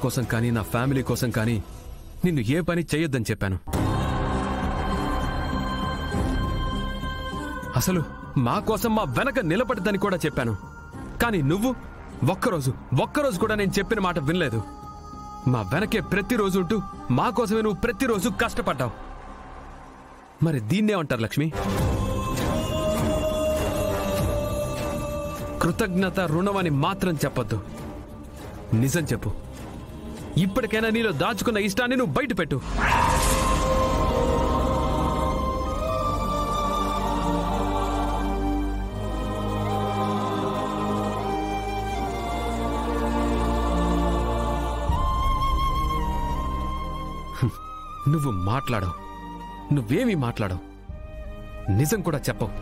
కోసం కానీ నా ఫ్యామిలీ కోసం కానీ నిన్ను ఏ పని చేయొద్దని చెప్పాను. అసలు మా కోసం మా వెనక నిలబడదని కూడా చెప్పాను. కానీ నువ్వు ఒక్కరోజు కూడా నేను చెప్పిన మాట వినలేదు. మా వెనకే ప్రతిరోజు ఉంటూ మా కోసమే నువ్వు ప్రతిరోజు కష్టపడ్డావు. మరి దీన్నేమంటారు లక్ష్మి? కృతజ్ఞత రుణమని మాత్రం చెప్పొద్దు. నిజం చెప్పు. ఇప్పటికైనా నీలో దాచుకున్న ఇష్టాన్ని నువ్వు బయట పెట్టు. నువ్వు మాట్లాడవు. నువ్వేమీ మాట్లాడవు. నిజం కూడా చెప్పవు.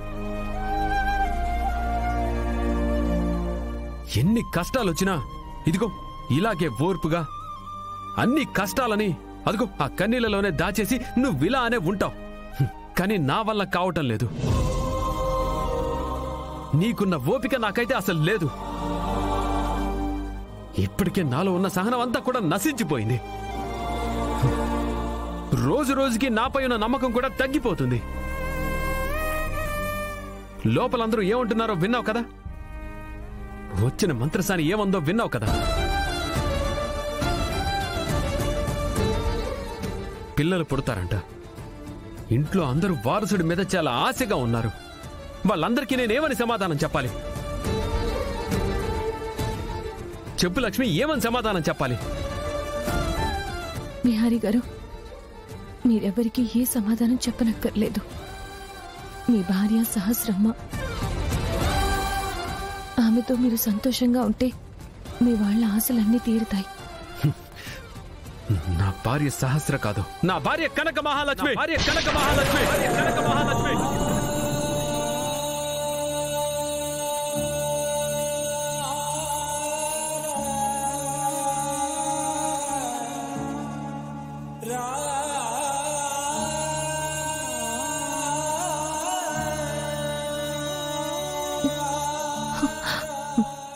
ఎన్ని కష్టాలొచ్చినా ఇదిగో ఇలాగే ఓర్పుగా అన్ని కష్టాలని అదిగో ఆ కన్నీళ్లలోనే దాచేసి నువ్విలానే ఉంటావు. కానీ నా వల్ల కావటం లేదు. నీకున్న ఓపిక నాకైతే అసలు లేదు. ఇప్పటికే నాలో ఉన్న సహనం అంతా కూడా నశించిపోయింది. రోజు రోజుకి నాపై ఉన్న నమ్మకం కూడా తగ్గిపోతుంది. లోపలందరూ ఏమంటున్నారో విన్నావు కదా. వచ్చిన మంత్రసాని ఏమందో విన్నావు కదా. పిల్లలు పుడతారంట. ఇంట్లో అందరూ వారసుడి మీద చాలా ఆశగా ఉన్నారు. వాళ్ళందరికీ నేనేమని సమాధానం చెప్పాలి? చెప్పు లక్ష్మి, ఏమని సమాధానం చెప్పాలి? బిహారీ గారు, మీరెవరికి ఏ సమాధానం చెప్పనక్కర్లేదు. మీ భార్య సహస్రమ్మ. ఆమెతో మీరు సంతోషంగా ఉంటే మీ వాళ్ళ ఆశలన్నీ తీరుతాయి. నా భార్య సహస్ర కాదు, నా భార్య కనక మహాలక్ష్మి.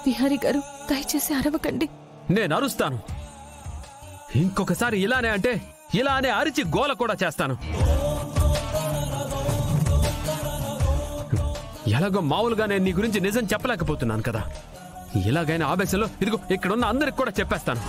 బిహారీ గారు, దయచేసి అరవకండి. నేను అరుస్తాను. ఇంకొకసారి ఇలానే అంటే ఇలానే అరిచి గోల కూడా చేస్తాను. ఎలాగో మామూలుగా నేను నీ గురించి నిజం చెప్పలేకపోతున్నాను కదా. ఇలాగైనా ఆవేశంలో ఇదిగో ఇక్కడున్న అందరికి కూడా చెప్పేస్తాను.